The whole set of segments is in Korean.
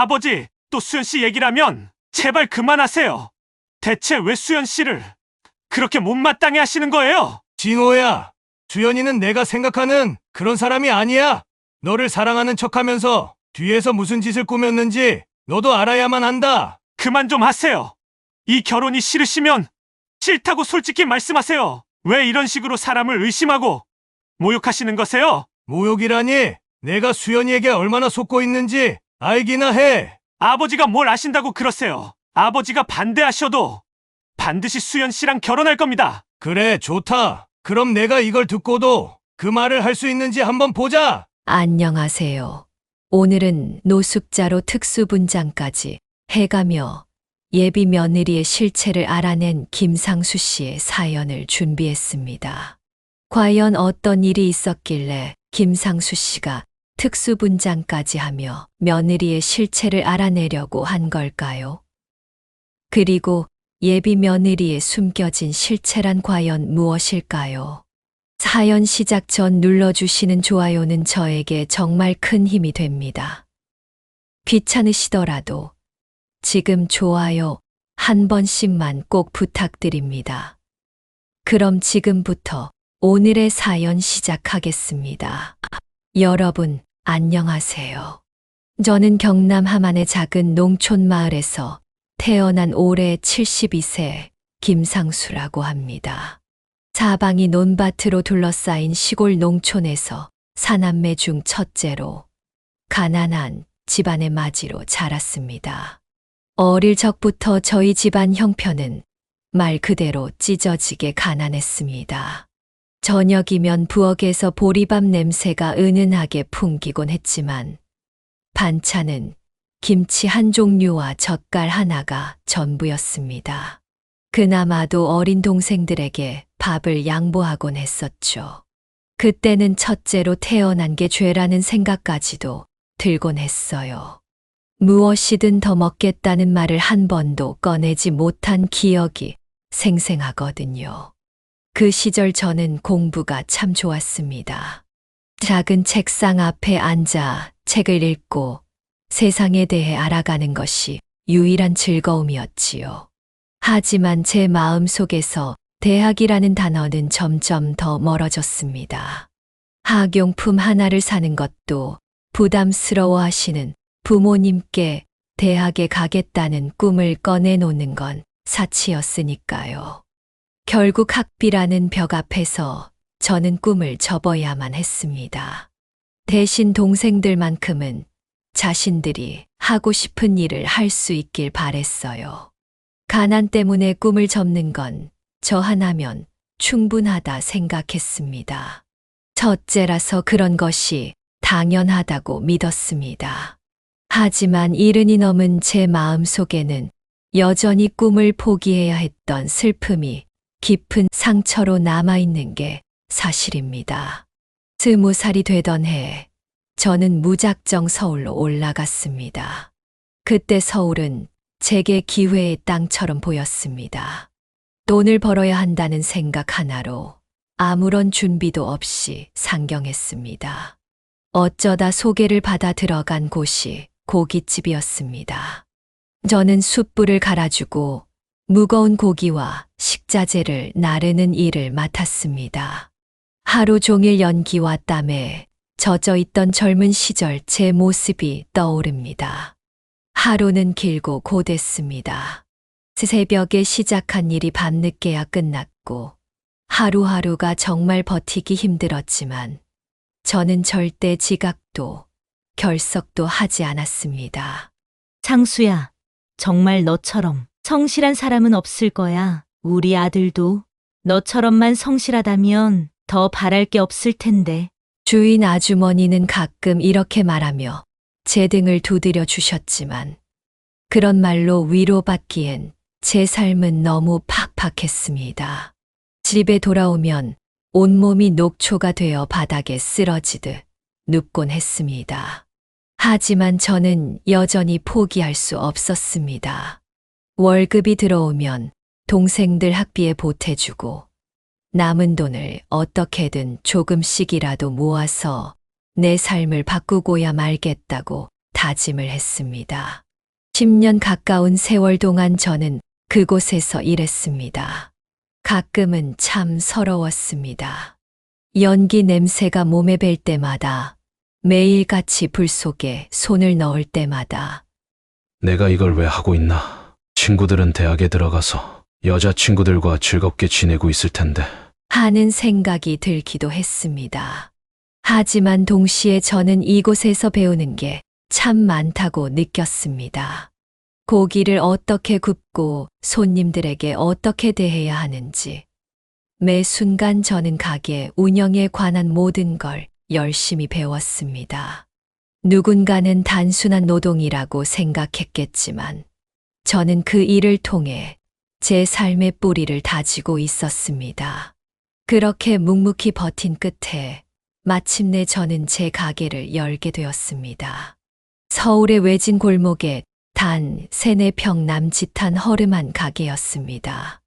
아버지, 또 수연 씨 얘기라면 제발 그만하세요. 대체 왜 수연 씨를 그렇게 못마땅해 하시는 거예요? 진호야, 수연이는 내가 생각하는 그런 사람이 아니야. 너를 사랑하는 척하면서 뒤에서 무슨 짓을 꾸몄는지 너도 알아야만 한다. 그만 좀 하세요. 이 결혼이 싫으시면 싫다고 솔직히 말씀하세요. 왜 이런 식으로 사람을 의심하고 모욕하시는 거세요? 모욕이라니? 내가 수연이에게 얼마나 속고 있는지 알기나 해. 아버지가 뭘 아신다고 그러세요? 아버지가 반대하셔도 반드시 수연 씨랑 결혼할 겁니다. 그래, 좋다. 그럼 내가 이걸 듣고도 그 말을 할 수 있는지 한번 보자. 안녕하세요. 오늘은 노숙자로 특수분장까지 해가며 예비 며느리의 실체를 알아낸 김상수 씨의 사연을 준비했습니다. 과연 어떤 일이 있었길래 김상수 씨가 특수분장까지 하며 며느리의 실체를 알아내려고 한 걸까요? 그리고 예비 며느리의 숨겨진 실체란 과연 무엇일까요? 사연 시작 전 눌러주시는 좋아요는 저에게 정말 큰 힘이 됩니다. 귀찮으시더라도 지금 좋아요 한 번씩만 꼭 부탁드립니다. 그럼 지금부터 오늘의 사연 시작하겠습니다. 여러분, 안녕하세요. 저는 경남 함안의 작은 농촌 마을에서 태어난 올해 72세 김상수라고 합니다. 사방이 논밭으로 둘러싸인 시골 농촌에서 사남매 중 첫째로 가난한 집안의 맞이로 자랐습니다. 어릴 적부터 저희 집안 형편은 말 그대로 찢어지게 가난했습니다. 저녁이면 부엌에서 보리밥 냄새가 은은하게 풍기곤 했지만 반찬은 김치 한 종류와 젓갈 하나가 전부였습니다. 그나마도 어린 동생들에게 밥을 양보하곤 했었죠. 그때는 첫째로 태어난 게 죄라는 생각까지도 들곤 했어요. 무엇이든 더 먹겠다는 말을 한 번도 꺼내지 못한 기억이 생생하거든요. 그 시절 저는 공부가 참 좋았습니다. 작은 책상 앞에 앉아 책을 읽고 세상에 대해 알아가는 것이 유일한 즐거움이었지요. 하지만 제 마음 속에서 대학이라는 단어는 점점 더 멀어졌습니다. 학용품 하나를 사는 것도 부담스러워 하시는 부모님께 대학에 가겠다는 꿈을 꺼내놓는 건 사치였으니까요. 결국 학비라는 벽 앞에서 저는 꿈을 접어야만 했습니다. 대신 동생들만큼은 자신들이 하고 싶은 일을 할 수 있길 바랬어요. 가난 때문에 꿈을 접는 건 저 하나면 충분하다 생각했습니다. 첫째라서 그런 것이 당연하다고 믿었습니다. 하지만 70이 넘은 제 마음 속에는 여전히 꿈을 포기해야 했던 슬픔이 깊은 상처로 남아있는 게 사실입니다. 20살이 되던 해, 저는 무작정 서울로 올라갔습니다. 그때 서울은 제게 기회의 땅처럼 보였습니다. 돈을 벌어야 한다는 생각 하나로 아무런 준비도 없이 상경했습니다. 어쩌다 소개를 받아 들어간 곳이 고깃집이었습니다. 저는 숯불을 갈아주고 무거운 고기와 식자재를 나르는 일을 맡았습니다. 하루 종일 연기와 땀에 젖어 있던 젊은 시절 제 모습이 떠오릅니다. 하루는 길고 고됐습니다. 새벽에 시작한 일이 밤늦게야 끝났고 하루하루가 정말 버티기 힘들었지만 저는 절대 지각도 결석도 하지 않았습니다. 상수야, 정말 너처럼 성실한 사람은 없을 거야. 우리 아들도 너처럼만 성실하다면 더 바랄 게 없을 텐데. 주인 아주머니는 가끔 이렇게 말하며 제 등을 두드려 주셨지만 그런 말로 위로받기엔 제 삶은 너무 팍팍했습니다. 집에 돌아오면 온몸이 녹초가 되어 바닥에 쓰러지듯 눕곤 했습니다. 하지만 저는 여전히 포기할 수 없었습니다. 월급이 들어오면 동생들 학비에 보태주고 남은 돈을 어떻게든 조금씩이라도 모아서 내 삶을 바꾸고야 말겠다고 다짐을 했습니다. 10년 가까운 세월 동안 저는 그곳에서 일했습니다. 가끔은 참 서러웠습니다. 연기 냄새가 몸에 뵐 때마다, 매일같이 불 속에 손을 넣을 때마다 내가 이걸 왜 하고 있나? 친구들은 대학에 들어가서 여자친구들과 즐겁게 지내고 있을 텐데. 하는 생각이 들기도 했습니다. 하지만 동시에 저는 이곳에서 배우는 게 참 많다고 느꼈습니다. 고기를 어떻게 굽고 손님들에게 어떻게 대해야 하는지, 매 순간 저는 가게 운영에 관한 모든 걸 열심히 배웠습니다. 누군가는 단순한 노동이라고 생각했겠지만, 저는 그 일을 통해 제 삶의 뿌리를 다지고 있었습니다. 그렇게 묵묵히 버틴 끝에 마침내 저는 제 가게를 열게 되었습니다. 서울의 외진 골목에 단 3-4평 남짓한 허름한 가게였습니다.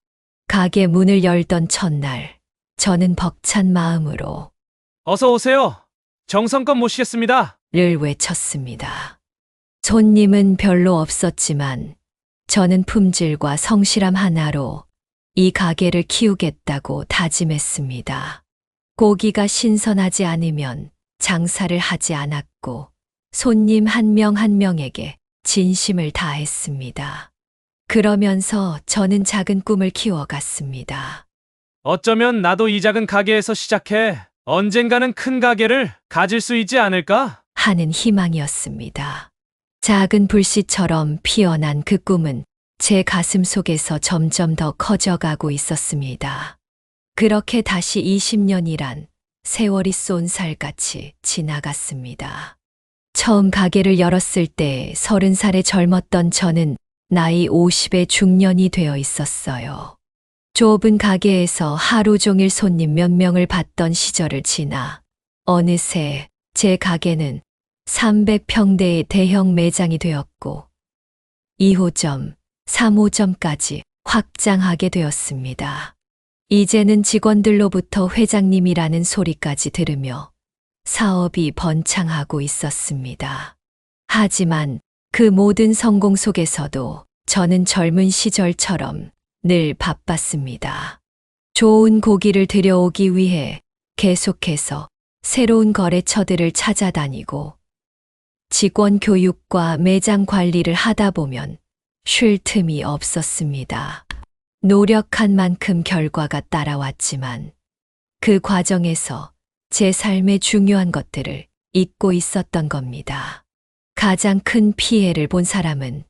가게 문을 열던 첫날, 저는 벅찬 마음으로 어서 오세요. 정성껏 모시겠습니다. 를 외쳤습니다. 손님은 별로 없었지만 저는 품질과 성실함 하나로 이 가게를 키우겠다고 다짐했습니다. 고기가 신선하지 않으면 장사를 하지 않았고 손님 한 명 한 명에게 진심을 다했습니다. 그러면서 저는 작은 꿈을 키워갔습니다. 어쩌면 나도 이 작은 가게에서 시작해 언젠가는 큰 가게를 가질 수 있지 않을까? 하는 희망이었습니다. 작은 불씨처럼 피어난 그 꿈은 제 가슴 속에서 점점 더 커져가고 있었습니다. 그렇게 다시 20년이란 세월이 쏜살같이 지나갔습니다. 처음 가게를 열었을 때 30살의 젊었던 저는 나이 50의 중년이 되어 있었어요. 좁은 가게에서 하루 종일 손님 몇 명을 받던 시절을 지나 어느새 제 가게는 300평대의 대형 매장이 되었고 2호점, 3호점까지 확장하게 되었습니다. 이제는 직원들로부터 회장님이라는 소리까지 들으며 사업이 번창하고 있었습니다. 하지만 그 모든 성공 속에서도 저는 젊은 시절처럼 늘 바빴습니다. 좋은 고기를 들여오기 위해 계속해서 새로운 거래처들을 찾아다니고 직원 교육과 매장 관리를 하다 보면 쉴 틈이 없었습니다. 노력한 만큼 결과가 따라왔지만 그 과정에서 제 삶의 중요한 것들을 잊고 있었던 겁니다. 가장 큰 피해를 본 사람은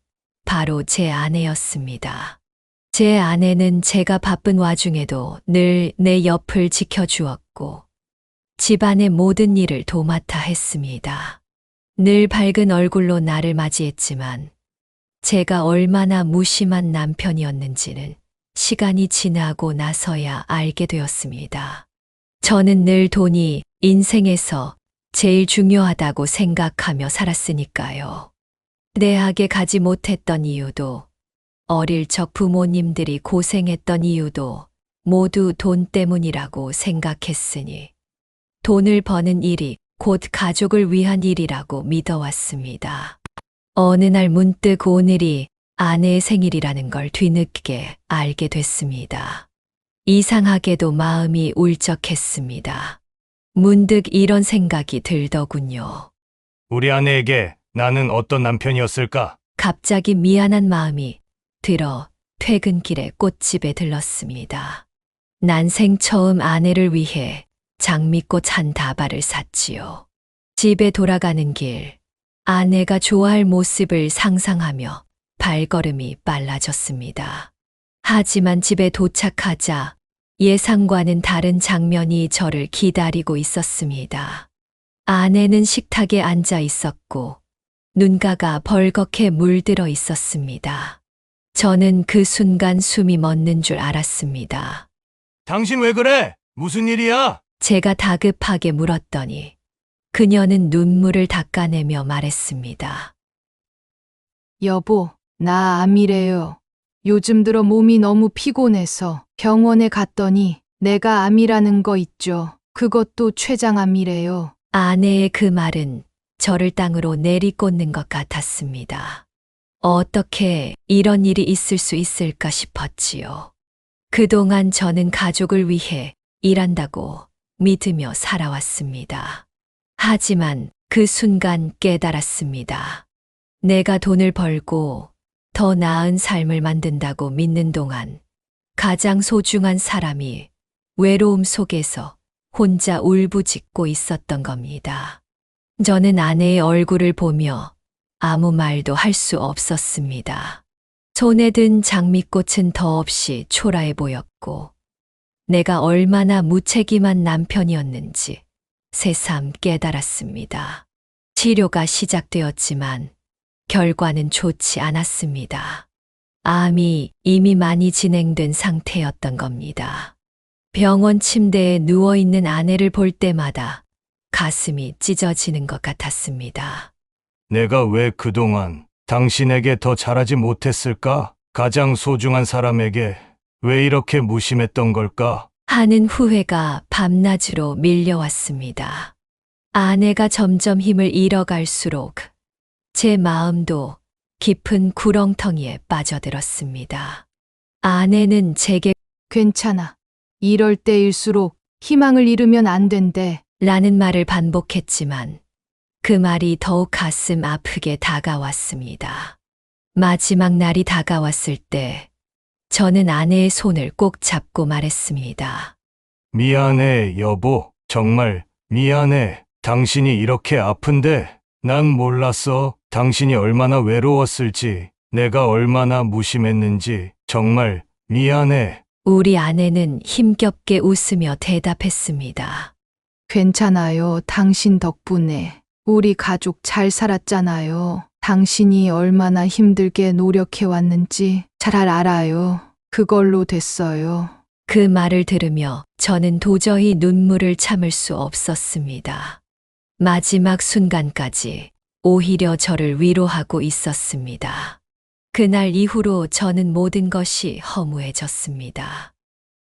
바로 제 아내였습니다. 제 아내는 제가 바쁜 와중에도 늘 내 옆을 지켜주었고 집안의 모든 일을 도맡아 했습니다. 늘 밝은 얼굴로 나를 맞이했지만 제가 얼마나 무심한 남편이었는지는 시간이 지나고 나서야 알게 되었습니다. 저는 늘 돈이 인생에서 제일 중요하다고 생각하며 살았으니까요. 대학에 가지 못했던 이유도, 어릴 적 부모님들이 고생했던 이유도 모두 돈 때문이라고 생각했으니 돈을 버는 일이 곧 가족을 위한 일이라고 믿어왔습니다. 어느 날 문득 오늘이 아내의 생일이라는 걸 뒤늦게 알게 됐습니다. 이상하게도 마음이 울적했습니다. 문득 이런 생각이 들더군요. 우리 아내에게 나는 어떤 남편이었을까? 갑자기 미안한 마음이 들어 퇴근길에 꽃집에 들렀습니다. 난생 처음 아내를 위해 장미꽃 한 다발을 샀지요. 집에 돌아가는 길, 아내가 좋아할 모습을 상상하며 발걸음이 빨라졌습니다. 하지만 집에 도착하자 예상과는 다른 장면이 저를 기다리고 있었습니다. 아내는 식탁에 앉아 있었고 눈가가 벌겋게 물들어 있었습니다. 저는 그 순간 숨이 멎는 줄 알았습니다. 당신 왜 그래? 무슨 일이야? 제가 다급하게 물었더니 그녀는 눈물을 닦아내며 말했습니다. 여보, 나 암이래요. 요즘 들어 몸이 너무 피곤해서 병원에 갔더니 내가 암이라는 거 있죠. 그것도 췌장암이래요. 아내의 그 말은 저를 땅으로 내리꽂는 것 같았습니다. 어떻게 이런 일이 있을 수 있을까 싶었지요. 그동안 저는 가족을 위해 일한다고 믿으며 살아왔습니다. 하지만 그 순간 깨달았습니다. 내가 돈을 벌고 더 나은 삶을 만든다고 믿는 동안 가장 소중한 사람이 외로움 속에서 혼자 울부짖고 있었던 겁니다. 저는 아내의 얼굴을 보며 아무 말도 할 수 없었습니다. 손에 든 장미꽃은 더없이 초라해 보였고 내가 얼마나 무책임한 남편이었는지 새삼 깨달았습니다. 치료가 시작되었지만 결과는 좋지 않았습니다. 암이 이미 많이 진행된 상태였던 겁니다. 병원 침대에 누워있는 아내를 볼 때마다 가슴이 찢어지는 것 같았습니다. 내가 왜 그동안 당신에게 더 잘하지 못했을까? 가장 소중한 사람에게 왜 이렇게 무심했던 걸까? 하는 후회가 밤낮으로 밀려왔습니다. 아내가 점점 힘을 잃어갈수록 제 마음도 깊은 구렁텅이에 빠져들었습니다. 아내는 제게 괜찮아. 이럴 때일수록 희망을 잃으면 안 된대. 라는 말을 반복했지만 그 말이 더욱 가슴 아프게 다가왔습니다. 마지막 날이 다가왔을 때 저는 아내의 손을 꼭 잡고 말했습니다. 미안해, 여보. 정말 미안해. 당신이 이렇게 아픈데 난 몰랐어. 당신이 얼마나 외로웠을지, 내가 얼마나 무심했는지 정말 미안해. 우리 아내는 힘겹게 웃으며 대답했습니다. 괜찮아요. 당신 덕분에 우리 가족 잘 살았잖아요. 당신이 얼마나 힘들게 노력해왔는지 잘 알아요. 그걸로 됐어요. 그 말을 들으며 저는 도저히 눈물을 참을 수 없었습니다. 마지막 순간까지 오히려 저를 위로하고 있었습니다. 그날 이후로 저는 모든 것이 허무해졌습니다.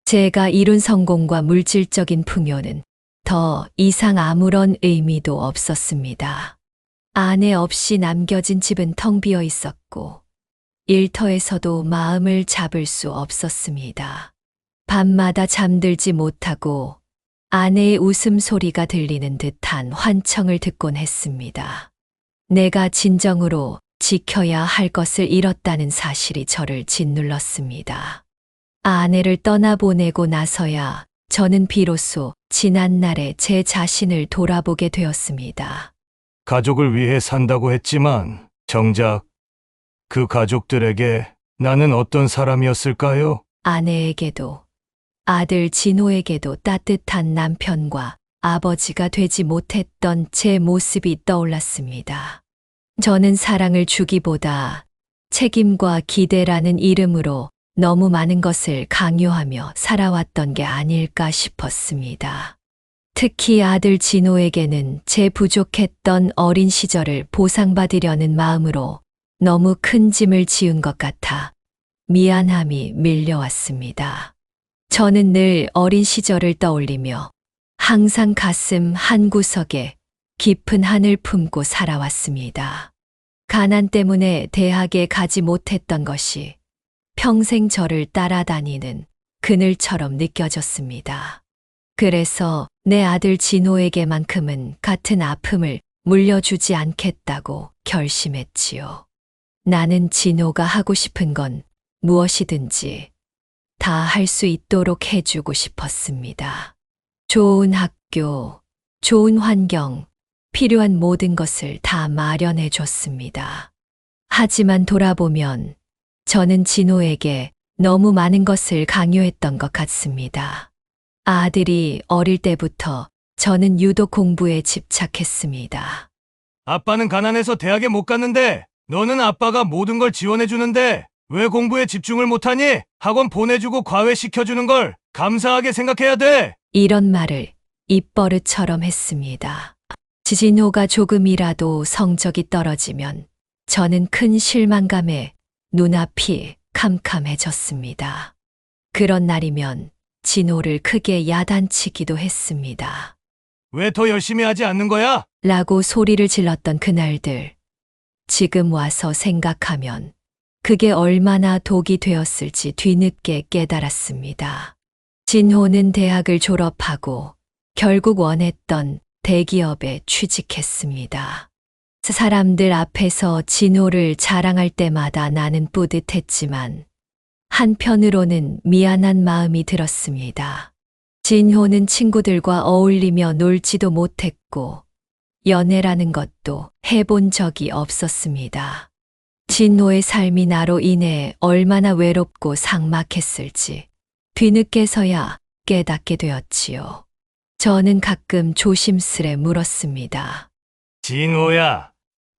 제가 이룬 성공과 물질적인 풍요는 더 이상 아무런 의미도 없었습니다. 아내 없이 남겨진 집은 텅 비어 있었고 일터에서도 마음을 잡을 수 없었습니다. 밤마다 잠들지 못하고 아내의 웃음소리가 들리는 듯한 환청을 듣곤 했습니다. 내가 진정으로 지켜야 할 것을 잃었다는 사실이 저를 짓눌렀습니다. 아내를 떠나보내고 나서야 저는 비로소 지난날의 제 자신을 돌아보게 되었습니다. 가족을 위해 산다고 했지만 정작 그 가족들에게 나는 어떤 사람이었을까요? 아내에게도 아들 진호에게도 따뜻한 남편과 아버지가 되지 못했던 제 모습이 떠올랐습니다. 저는 사랑을 주기보다 책임과 기대라는 이름으로 너무 많은 것을 강요하며 살아왔던 게 아닐까 싶었습니다. 특히 아들 진호에게는 제 부족했던 어린 시절을 보상받으려는 마음으로 너무 큰 짐을 지은 것 같아 미안함이 밀려왔습니다. 저는 늘 어린 시절을 떠올리며 항상 가슴 한구석에 깊은 한을 품고 살아왔습니다. 가난 때문에 대학에 가지 못했던 것이 평생 저를 따라다니는 그늘처럼 느껴졌습니다. 그래서 내 아들 진호에게만큼은 같은 아픔을 물려주지 않겠다고 결심했지요. 나는 진호가 하고 싶은 건 무엇이든지 다 할 수 있도록 해주고 싶었습니다. 좋은 학교, 좋은 환경, 필요한 모든 것을 다 마련해 줬습니다. 하지만 돌아보면 저는 진호에게 너무 많은 것을 강요했던 것 같습니다. 아들이 어릴 때부터 저는 유독 공부에 집착했습니다. 아빠는 가난해서 대학에 못 갔는데 너는 아빠가 모든 걸 지원해 주는데 왜 공부에 집중을 못하니? 학원 보내주고 과외시켜주는 걸 감사하게 생각해야 돼. 이런 말을 입버릇처럼 했습니다. 진호가 조금이라도 성적이 떨어지면 저는 큰 실망감에 눈앞이 캄캄해졌습니다. 그런 날이면 진호를 크게 야단치기도 했습니다. 왜 더 열심히 하지 않는 거야? 라고 소리를 질렀던 그날들. 지금 와서 생각하면 그게 얼마나 독이 되었을지 뒤늦게 깨달았습니다. 진호는 대학을 졸업하고 결국 원했던 대기업에 취직했습니다. 사람들 앞에서 진호를 자랑할 때마다 나는 뿌듯했지만 한편으로는 미안한 마음이 들었습니다. 진호는 친구들과 어울리며 놀지도 못했고 연애라는 것도 해본 적이 없었습니다. 진호의 삶이 나로 인해 얼마나 외롭고 삭막했을지 뒤늦게서야 깨닫게 되었지요. 저는 가끔 조심스레 물었습니다. 진호야,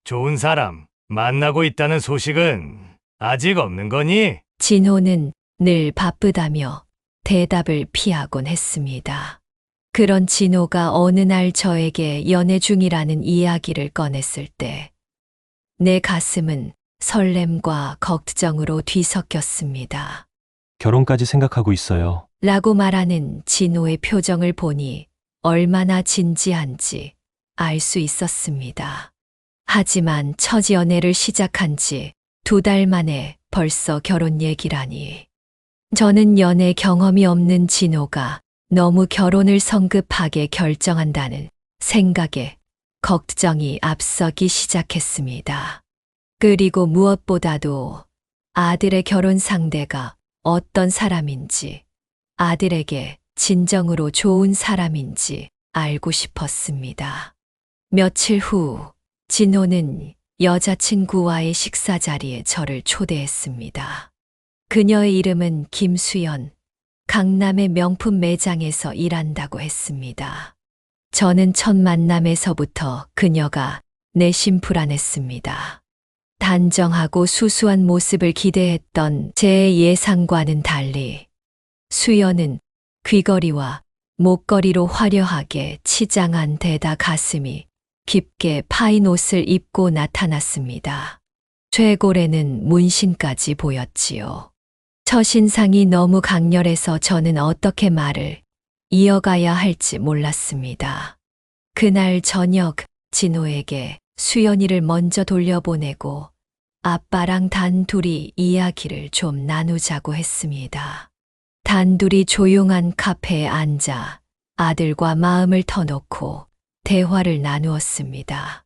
좋은 사람 만나고 있다는 소식은 아직 없는 거니? 진호는 늘 바쁘다며 대답을 피하곤 했습니다. 그런 진호가 어느 날 저에게 연애 중이라는 이야기를 꺼냈을 때 내 가슴은 설렘과 걱정으로 뒤섞였습니다. 결혼까지 생각하고 있어요. 라고 말하는 진호의 표정을 보니 얼마나 진지한지 알 수 있었습니다. 하지만 첫 연애를 시작한 지 2달 만에 벌써 결혼 얘기라니. 저는 연애 경험이 없는 진호가 너무 결혼을 성급하게 결정한다는 생각에 걱정이 앞서기 시작했습니다. 그리고 무엇보다도 아들의 결혼 상대가 어떤 사람인지, 아들에게 진정으로 좋은 사람인지 알고 싶었습니다. 며칠 후 진호는 여자친구와의 식사 자리에 저를 초대했습니다. 그녀의 이름은 김수연, 강남의 명품 매장에서 일한다고 했습니다. 저는 첫 만남에서부터 그녀가 내심 불안했습니다. 단정하고 수수한 모습을 기대했던 제 예상과는 달리 수연은 귀걸이와 목걸이로 화려하게 치장한 데다 가슴이 깊게 파인 옷을 입고 나타났습니다. 쇄골에는 문신까지 보였지요. 첫인상이 너무 강렬해서 저는 어떻게 말을 이어가야 할지 몰랐습니다. 그날 저녁 진호에게 수연이를 먼저 돌려보내고 아빠랑 단둘이 이야기를 좀 나누자고 했습니다. 단둘이 조용한 카페에 앉아 아들과 마음을 터놓고 대화를 나누었습니다.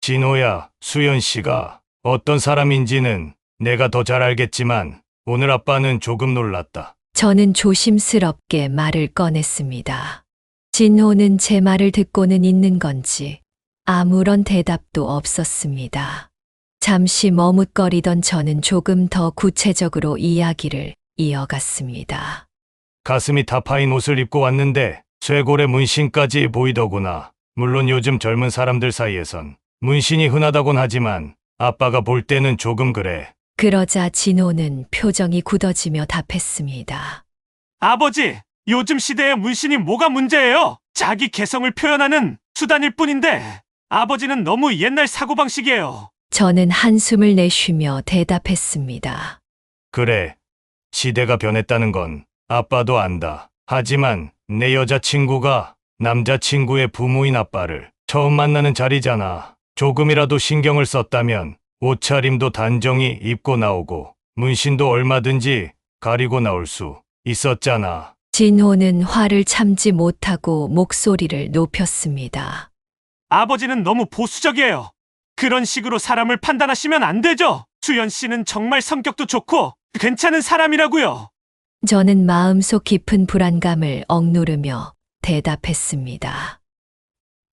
진호야, 수연 씨가 어떤 사람인지는 내가 더 잘 알겠지만 오늘 아빠는 조금 놀랐다. 저는 조심스럽게 말을 꺼냈습니다. 진호는 제 말을 듣고는 있는 건지 아무런 대답도 없었습니다. 잠시 머뭇거리던 저는 조금 더 구체적으로 이야기를 이어갔습니다. 가슴이 다 파인 옷을 입고 왔는데 쇄골에 문신까지 보이더구나. 물론 요즘 젊은 사람들 사이에선 문신이 흔하다곤 하지만 아빠가 볼 때는 조금 그래. 그러자 진호는 표정이 굳어지며 답했습니다. 아버지, 요즘 시대에 문신이 뭐가 문제예요? 자기 개성을 표현하는 수단일 뿐인데 아버지는 너무 옛날 사고방식이에요. 저는 한숨을 내쉬며 대답했습니다. 그래, 시대가 변했다는 건 아빠도 안다. 하지만 내 여자친구가 남자친구의 부모인 아빠를 처음 만나는 자리잖아. 조금이라도 신경을 썼다면 옷차림도 단정히 입고 나오고 문신도 얼마든지 가리고 나올 수 있었잖아. 진호는 화를 참지 못하고 목소리를 높였습니다. 아버지는 너무 보수적이에요. 그런 식으로 사람을 판단하시면 안 되죠. 수연 씨는 정말 성격도 좋고 괜찮은 사람이라고요. 저는 마음속 깊은 불안감을 억누르며 대답했습니다.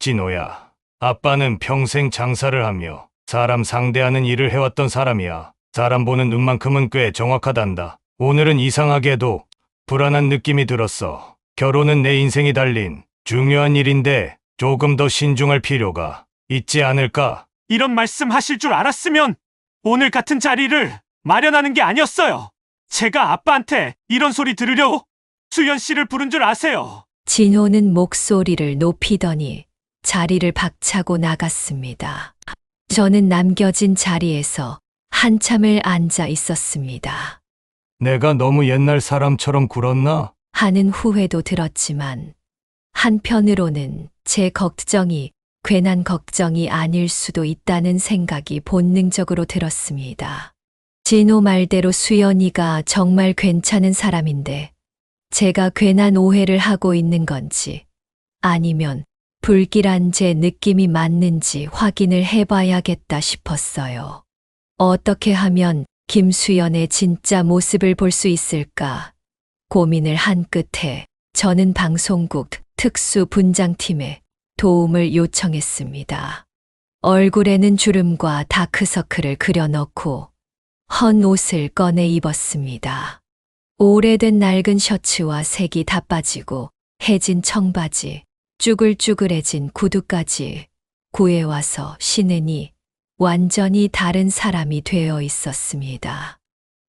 진호야, 아빠는 평생 장사를 하며 사람 상대하는 일을 해왔던 사람이야. 사람 보는 눈만큼은 꽤 정확하단다. 오늘은 이상하게도 불안한 느낌이 들었어. 결혼은 내 인생이 달린 중요한 일인데 조금 더 신중할 필요가 있지 않을까? 이런 말씀 하실 줄 알았으면 오늘 같은 자리를 마련하는 게 아니었어요. 제가 아빠한테 이런 소리 들으려고 수연 씨를 부른 줄 아세요. 진호는 목소리를 높이더니 자리를 박차고 나갔습니다. 저는 남겨진 자리에서 한참을 앉아 있었습니다. 내가 너무 옛날 사람처럼 굴었나? 하는 후회도 들었지만 한편으로는 제 걱정이 괜한 걱정이 아닐 수도 있다는 생각이 본능적으로 들었습니다. 진호 말대로 수연이가 정말 괜찮은 사람인데 제가 괜한 오해를 하고 있는 건지 아니면 불길한 제 느낌이 맞는지 확인을 해봐야겠다 싶었어요. 어떻게 하면 김수연의 진짜 모습을 볼 수 있을까 고민을 한 끝에 저는 방송국 특수분장팀에 도움을 요청했습니다. 얼굴에는 주름과 다크서클을 그려넣고 헌 옷을 꺼내 입었습니다. 오래된 낡은 셔츠와 색이 다 빠지고 해진 청바지, 쭈글쭈글해진 구두까지 구해와서 신으니 완전히 다른 사람이 되어 있었습니다.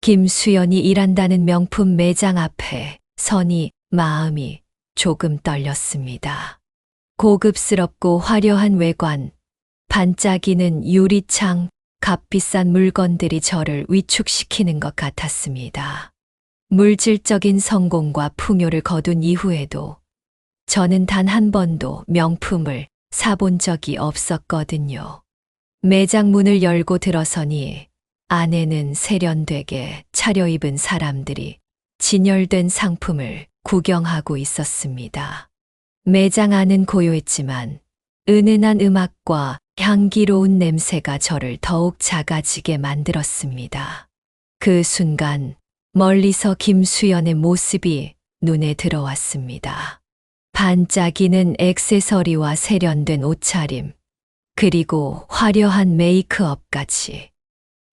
김수연이 일한다는 명품 매장 앞에 서니 마음이 조금 떨렸습니다. 고급스럽고 화려한 외관, 반짝이는 유리창, 값비싼 물건들이 저를 위축시키는 것 같았습니다. 물질적인 성공과 풍요를 거둔 이후에도 저는 단 한 번도 명품을 사본 적이 없었거든요. 매장 문을 열고 들어서니 안에는 세련되게 차려입은 사람들이 진열된 상품을 구경하고 있었습니다. 매장 안은 고요했지만 은은한 음악과 향기로운 냄새가 저를 더욱 작아지게 만들었습니다. 그 순간 멀리서 김수연의 모습이 눈에 들어왔습니다. 반짝이는 액세서리와 세련된 옷차림, 그리고 화려한 메이크업까지.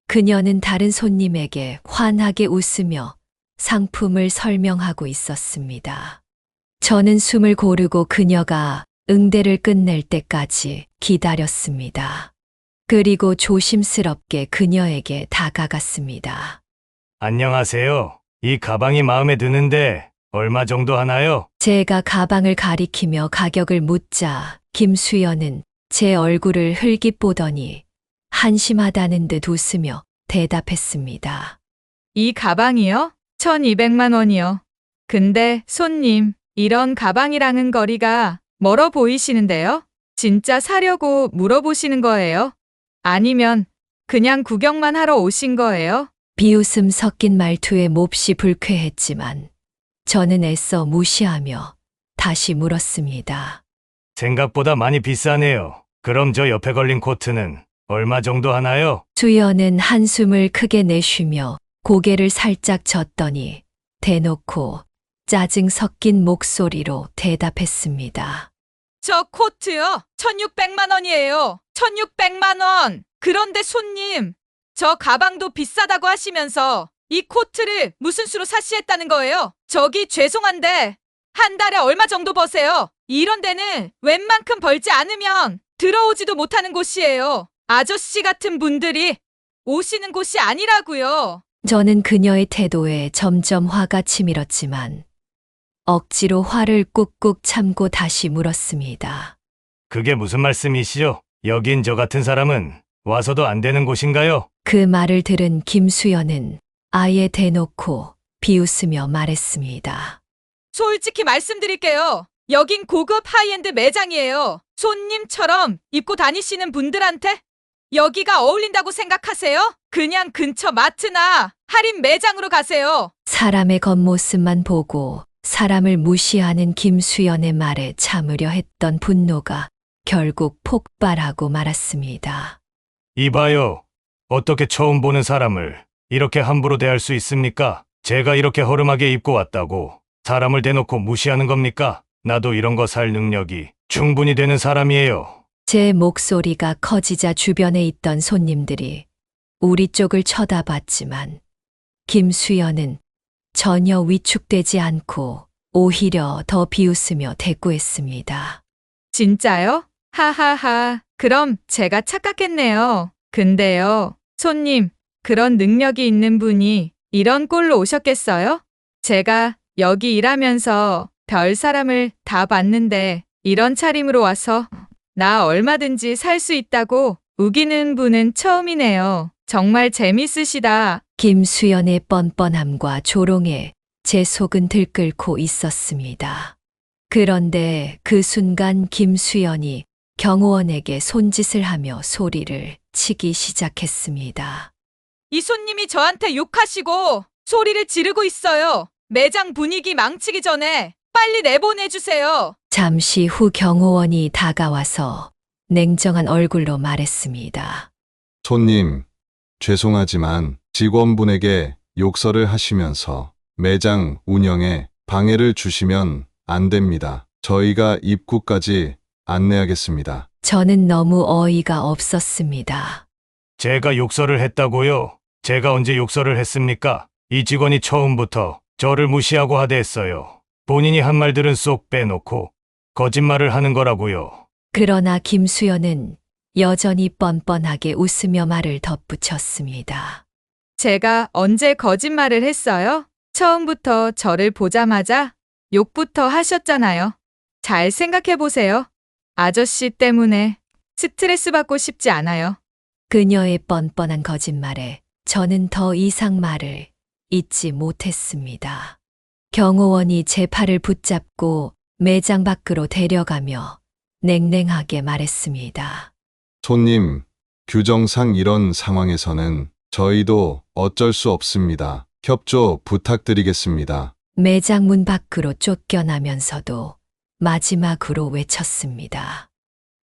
그녀는 다른 손님에게 환하게 웃으며 상품을 설명하고 있었습니다. 저는 숨을 고르고 그녀가 응대를 끝낼 때까지 기다렸습니다. 그리고 조심스럽게 그녀에게 다가갔습니다. 안녕하세요. 이 가방이 마음에 드는데 얼마 정도 하나요? 제가 가방을 가리키며 가격을 묻자 김수연은 제 얼굴을 흘깃 보더니 한심하다는 듯 웃으며 대답했습니다. 이 가방이요? 1200만 원이요. 근데 손님, 이런 가방이랑은 거리가 멀어 보이시는데요? 진짜 사려고 물어보시는 거예요? 아니면 그냥 구경만 하러 오신 거예요? 비웃음 섞인 말투에 몹시 불쾌했지만 저는 애써 무시하며 다시 물었습니다. 생각보다 많이 비싸네요. 그럼 저 옆에 걸린 코트는 얼마 정도 하나요? 수연은 한숨을 크게 내쉬며 고개를 살짝 젓더니 대놓고 짜증 섞인 목소리로 대답했습니다. 저 코트요? 1600만 원이에요. 1600만 원! 그런데 손님, 저 가방도 비싸다고 하시면서 이 코트를 무슨 수로 사시했다는 거예요? 저기 죄송한데 한 달에 얼마 정도 버세요? 이런 데는 웬만큼 벌지 않으면 들어오지도 못하는 곳이에요. 아저씨 같은 분들이 오시는 곳이 아니라고요. 저는 그녀의 태도에 점점 화가 치밀었지만 억지로 화를 꾹꾹 참고 다시 물었습니다. 그게 무슨 말씀이시죠? 여긴 저 같은 사람은 와서도 안 되는 곳인가요? 그 말을 들은 김수연은 아예 대놓고 비웃으며 말했습니다. 솔직히 말씀드릴게요. 여긴 고급 하이엔드 매장이에요. 손님처럼 입고 다니시는 분들한테 여기가 어울린다고 생각하세요? 그냥 근처 마트나 할인 매장으로 가세요. 사람의 겉모습만 보고 사람을 무시하는 김수연의 말에 참으려 했던 분노가 결국 폭발하고 말았습니다. 이봐요. 어떻게 처음 보는 사람을 이렇게 함부로 대할 수 있습니까? 제가 이렇게 허름하게 입고 왔다고 사람을 대놓고 무시하는 겁니까? 나도 이런 거 살 능력이 충분히 되는 사람이에요. 제 목소리가 커지자 주변에 있던 손님들이 우리 쪽을 쳐다봤지만 김수연은 전혀 위축되지 않고 오히려 더 비웃으며 대꾸했습니다. 진짜요? 하하하. 그럼 제가 착각했네요. 근데요, 손님, 그런 능력이 있는 분이 이런 꼴로 오셨겠어요? 제가 여기 일하면서 별 사람을 다 봤는데 이런 차림으로 와서 나 얼마든지 살 수 있다고 우기는 분은 처음이네요. 정말 재밌으시다. 김수연의 뻔뻔함과 조롱에 제 속은 들끓고 있었습니다. 그런데 그 순간 김수연이 경호원에게 손짓을 하며 소리를 치기 시작했습니다. 이 손님이 저한테 욕하시고 소리를 지르고 있어요. 매장 분위기 망치기 전에 빨리 내보내주세요. 잠시 후 경호원이 다가와서 냉정한 얼굴로 말했습니다. 손님, 죄송하지만 직원분에게 욕설을 하시면서 매장 운영에 방해를 주시면 안 됩니다. 저희가 입구까지 안내하겠습니다. 저는 너무 어이가 없었습니다. 제가 욕설을 했다고요? 제가 언제 욕설을 했습니까? 이 직원이 처음부터 저를 무시하고 하대했어요. 본인이 한 말들은 쏙 빼놓고 거짓말을 하는 거라고요. 그러나 김수연은 여전히 뻔뻔하게 웃으며 말을 덧붙였습니다. 제가 언제 거짓말을 했어요? 처음부터 저를 보자마자 욕부터 하셨잖아요. 잘 생각해 보세요. 아저씨 때문에 스트레스 받고 싶지 않아요. 그녀의 뻔뻔한 거짓말에 저는 더 이상 말을 잇지 못했습니다. 경호원이 제 팔을 붙잡고 매장 밖으로 데려가며 냉랭하게 말했습니다. 손님, 규정상 이런 상황에서는 저희도 어쩔 수 없습니다. 협조 부탁드리겠습니다. 매장 문 밖으로 쫓겨나면서도 마지막으로 외쳤습니다.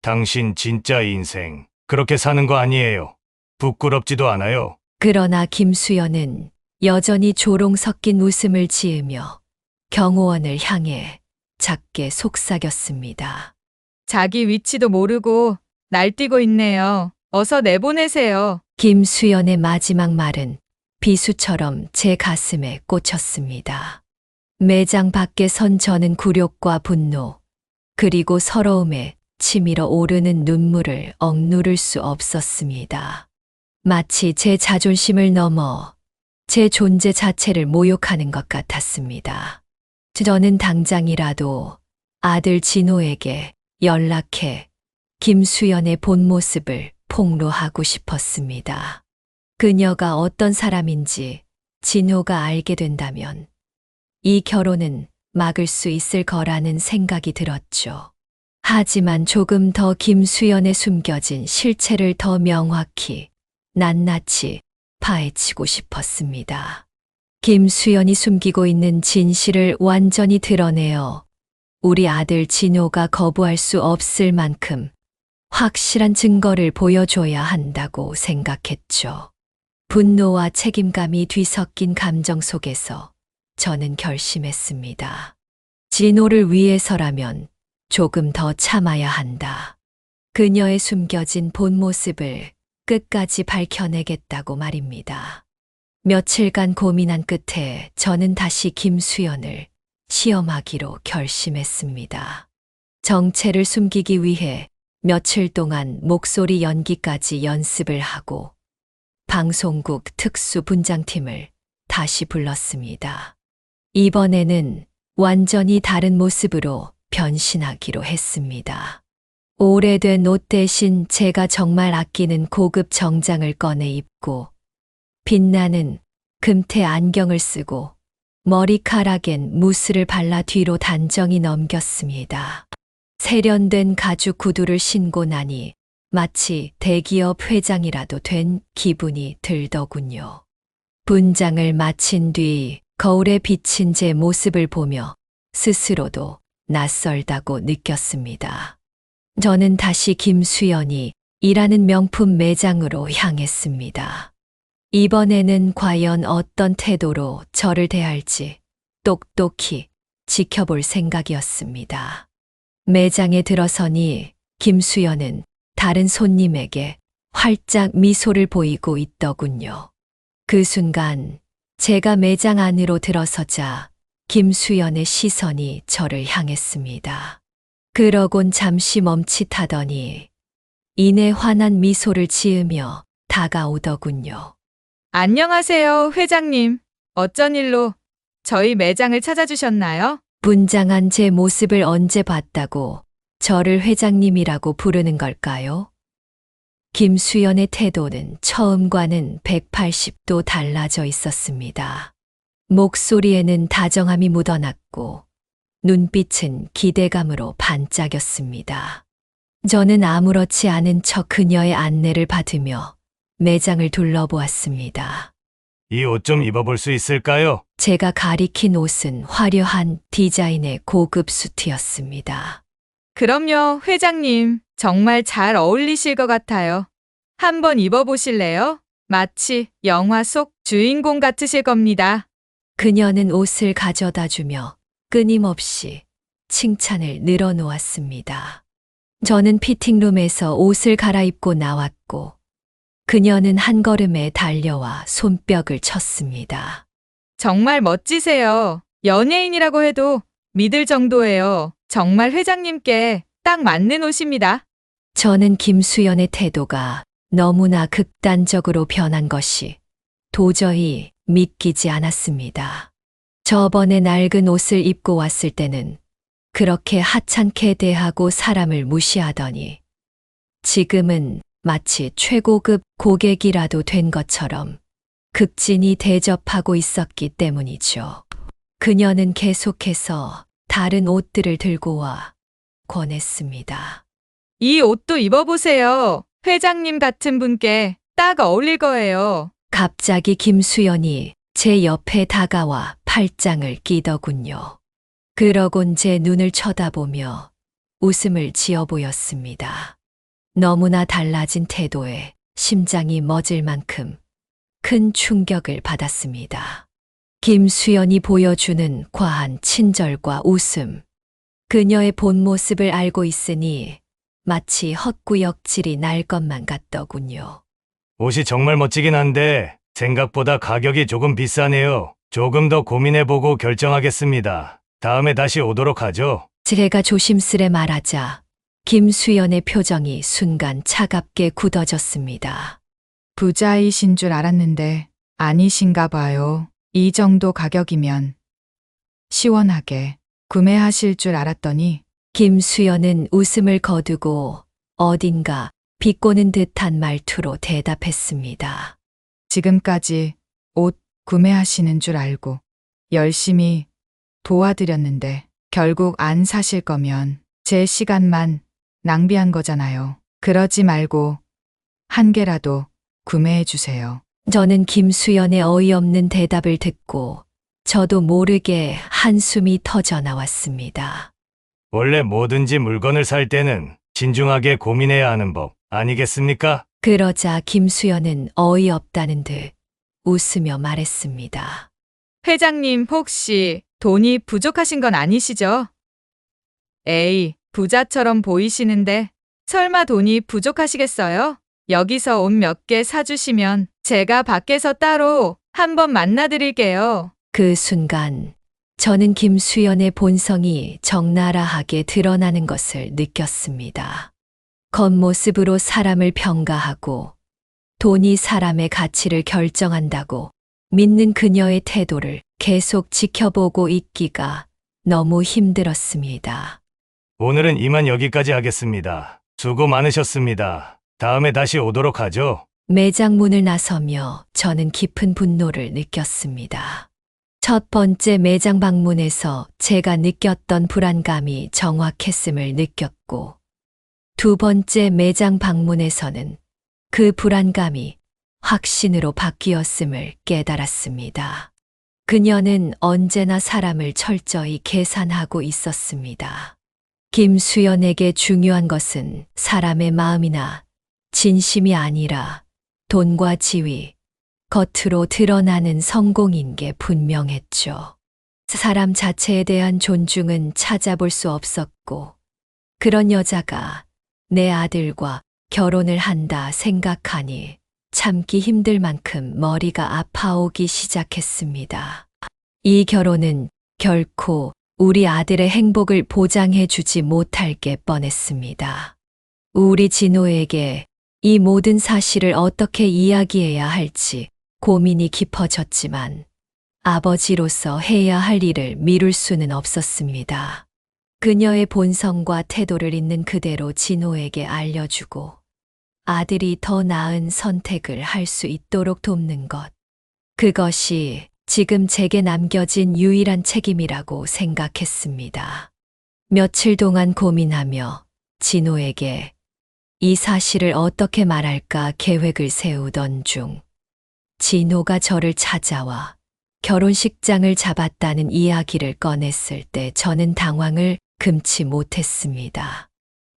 당신 진짜 인생 그렇게 사는 거 아니에요. 부끄럽지도 않아요. 그러나 김수연은 여전히 조롱 섞인 웃음을 지으며 경호원을 향해 작게 속삭였습니다. 자기 위치도 모르고 날뛰고 있네요. 어서 내보내세요. 김수연의 마지막 말은 비수처럼 제 가슴에 꽂혔습니다. 매장 밖에 선 저는 굴욕과 분노, 그리고 서러움에 치밀어 오르는 눈물을 억누를 수 없었습니다. 마치 제 자존심을 넘어 제 존재 자체를 모욕하는 것 같았습니다. 저는 당장이라도 아들 진호에게 연락해 김수연의 본 모습을 폭로하고 싶었습니다. 그녀가 어떤 사람인지 진호가 알게 된다면 이 결혼은 막을 수 있을 거라는 생각이 들었죠. 하지만 조금 더 김수연의 숨겨진 실체를 더 명확히, 낱낱이 파헤치고 싶었습니다. 김수연이 숨기고 있는 진실을 완전히 드러내어 우리 아들 진호가 거부할 수 없을 만큼 확실한 증거를 보여줘야 한다고 생각했죠. 분노와 책임감이 뒤섞인 감정 속에서 저는 결심했습니다. 진호를 위해서라면 조금 더 참아야 한다. 그녀의 숨겨진 본 모습을 끝까지 밝혀내겠다고 말입니다. 며칠간 고민한 끝에 저는 다시 김수연을 시험하기로 결심했습니다. 정체를 숨기기 위해 며칠 동안 목소리 연기까지 연습을 하고 방송국 특수분장팀을 다시 불렀습니다. 이번에는 완전히 다른 모습으로 변신하기로 했습니다. 오래된 옷 대신 제가 정말 아끼는 고급 정장을 꺼내 입고 빛나는 금태 안경을 쓰고 머리카락엔 무스를 발라 뒤로 단정히 넘겼습니다. 세련된 가죽 구두를 신고 나니 마치 대기업 회장이라도 된 기분이 들더군요. 분장을 마친 뒤 거울에 비친 제 모습을 보며 스스로도 낯설다고 느꼈습니다. 저는 다시 김수연이 일하는 명품 매장으로 향했습니다. 이번에는 과연 어떤 태도로 저를 대할지 똑똑히 지켜볼 생각이었습니다. 매장에 들어서니 김수연은 다른 손님에게 활짝 미소를 보이고 있더군요. 그 순간 제가 매장 안으로 들어서자 김수연의 시선이 저를 향했습니다. 그러곤 잠시 멈칫하더니 이내 환한 미소를 지으며 다가오더군요. 안녕하세요, 회장님. 어쩐 일로 저희 매장을 찾아주셨나요? 분장한 제 모습을 언제 봤다고 저를 회장님이라고 부르는 걸까요? 김수연의 태도는 처음과는 180도 달라져 있었습니다. 목소리에는 다정함이 묻어났고 눈빛은 기대감으로 반짝였습니다. 저는 아무렇지 않은 척 그녀의 안내를 받으며 매장을 둘러보았습니다. 이 옷 좀 입어볼 수 있을까요? 제가 가리킨 옷은 화려한 디자인의 고급 수트였습니다. 그럼요, 회장님. 정말 잘 어울리실 것 같아요. 한번 입어보실래요? 마치 영화 속 주인공 같으실 겁니다. 그녀는 옷을 가져다 주며 끊임없이 칭찬을 늘어놓았습니다. 저는 피팅룸에서 옷을 갈아입고 나왔고 그녀는 한 걸음에 달려와 손뼉을 쳤습니다. 정말 멋지세요. 연예인이라고 해도 믿을 정도예요. 정말 회장님께 딱 맞는 옷입니다. 저는 김수연의 태도가 너무나 극단적으로 변한 것이 도저히 믿기지 않았습니다. 저번에 낡은 옷을 입고 왔을 때는 그렇게 하찮게 대하고 사람을 무시하더니 지금은 마치 최고급 고객이라도 된 것처럼 극진히 대접하고 있었기 때문이죠. 그녀는 계속해서 다른 옷들을 들고 와 권했습니다. 이 옷도 입어보세요. 회장님 같은 분께 딱 어울릴 거예요. 갑자기 김수연이 제 옆에 다가와 팔짱을 끼더군요. 그러곤 제 눈을 쳐다보며 웃음을 지어 보였습니다. 너무나 달라진 태도에 심장이 멎을 만큼 큰 충격을 받았습니다. 김수연이 보여주는 과한 친절과 웃음. 그녀의 본 모습을 알고 있으니 마치 헛구역질이 날 것만 같더군요. 옷이 정말 멋지긴 한데 생각보다 가격이 조금 비싸네요. 조금 더 고민해보고 결정하겠습니다. 다음에 다시 오도록 하죠. 제가 조심스레 말하자 김수연의 표정이 순간 차갑게 굳어졌습니다. 부자이신 줄 알았는데 아니신가 봐요. 이 정도 가격이면 시원하게 구매하실 줄 알았더니 김수연은 웃음을 거두고 어딘가 비꼬는 듯한 말투로 대답했습니다. 지금까지 옷 구매하시는 줄 알고 열심히 도와드렸는데 결국 안 사실 거면 제 시간만 낭비한 거잖아요. 그러지 말고 한 개라도 구매해 주세요. 저는 김수연의 어이없는 대답을 듣고 저도 모르게 한숨이 터져 나왔습니다. 원래 뭐든지 물건을 살 때는 신중하게 고민해야 하는 법 아니겠습니까? 그러자 김수연은 어이없다는 듯 웃으며 말했습니다. 회장님 혹시 돈이 부족하신 건 아니시죠? 에이, 부자처럼 보이시는데 설마 돈이 부족하시겠어요? 여기서 옷 몇 개 사주시면 제가 밖에서 따로 한번 만나드릴게요. 그 순간 저는 김수연의 본성이 적나라하게 드러나는 것을 느꼈습니다. 겉모습으로 사람을 평가하고 돈이 사람의 가치를 결정한다고 믿는 그녀의 태도를 계속 지켜보고 있기가 너무 힘들었습니다. 오늘은 이만 여기까지 하겠습니다. 수고 많으셨습니다. 다음에 다시 오도록 하죠. 매장 문을 나서며 저는 깊은 분노를 느꼈습니다. 첫 번째 매장 방문에서 제가 느꼈던 불안감이 정확했음을 느꼈고, 두 번째 매장 방문에서는 그 불안감이 확신으로 바뀌었음을 깨달았습니다. 그녀는 언제나 사람을 철저히 계산하고 있었습니다. 김수연에게 중요한 것은 사람의 마음이나 진심이 아니라 돈과 지위, 겉으로 드러나는 성공인 게 분명했죠. 사람 자체에 대한 존중은 찾아볼 수 없었고, 그런 여자가 내 아들과 결혼을 한다 생각하니 참기 힘들 만큼 머리가 아파오기 시작했습니다. 이 결혼은 결코 우리 아들의 행복을 보장해 주지 못할 게 뻔했습니다. 우리 진호에게 이 모든 사실을 어떻게 이야기해야 할지 고민이 깊어졌지만 아버지로서 해야 할 일을 미룰 수는 없었습니다. 그녀의 본성과 태도를 있는 그대로 진호에게 알려주고 아들이 더 나은 선택을 할 수 있도록 돕는 것. 그것이 지금 제게 남겨진 유일한 책임이라고 생각했습니다. 며칠 동안 고민하며 진호에게 이 사실을 어떻게 말할까 계획을 세우던 중 진호가 저를 찾아와 결혼식장을 잡았다는 이야기를 꺼냈을 때 저는 당황을 금치 못했습니다.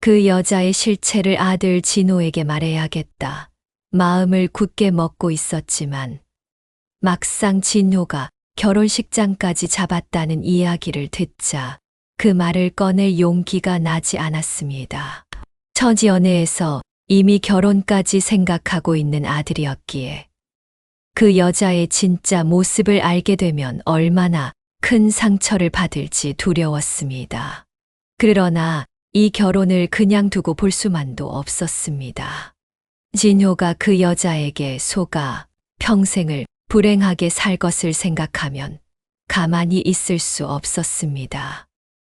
그 여자의 실체를 아들 진호에게 말해야겠다. 마음을 굳게 먹고 있었지만 막상 진호가 결혼식장까지 잡았다는 이야기를 듣자 그 말을 꺼낼 용기가 나지 않았습니다. 첫 연애에서 이미 결혼까지 생각하고 있는 아들이었기에 그 여자의 진짜 모습을 알게 되면 얼마나 큰 상처를 받을지 두려웠습니다. 그러나 이 결혼을 그냥 두고 볼 수만도 없었습니다. 진효가 그 여자에게 속아 평생을 불행하게 살 것을 생각하면 가만히 있을 수 없었습니다.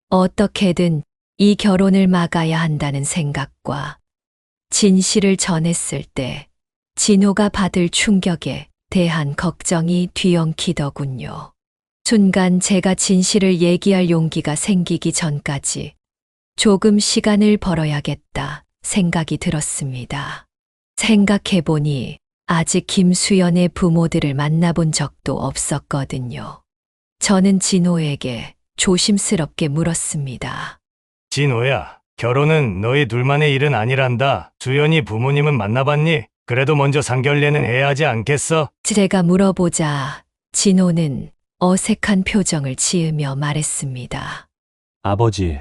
어떻게든 이 결혼을 막아야 한다는 생각과 진실을 전했을 때 진호가 받을 충격에 대한 걱정이 뒤엉키더군요. 순간 제가 진실을 얘기할 용기가 생기기 전까지 조금 시간을 벌어야겠다 생각이 들었습니다. 생각해보니 아직 김수연의 부모들을 만나본 적도 없었거든요. 저는 진호에게 조심스럽게 물었습니다. 진호야, 결혼은 너희 둘만의 일은 아니란다. 수연이 부모님은 만나봤니? 그래도 먼저 상견례는 해야 하지 않겠어? 제가 물어보자 진호는 어색한 표정을 지으며 말했습니다. 아버지,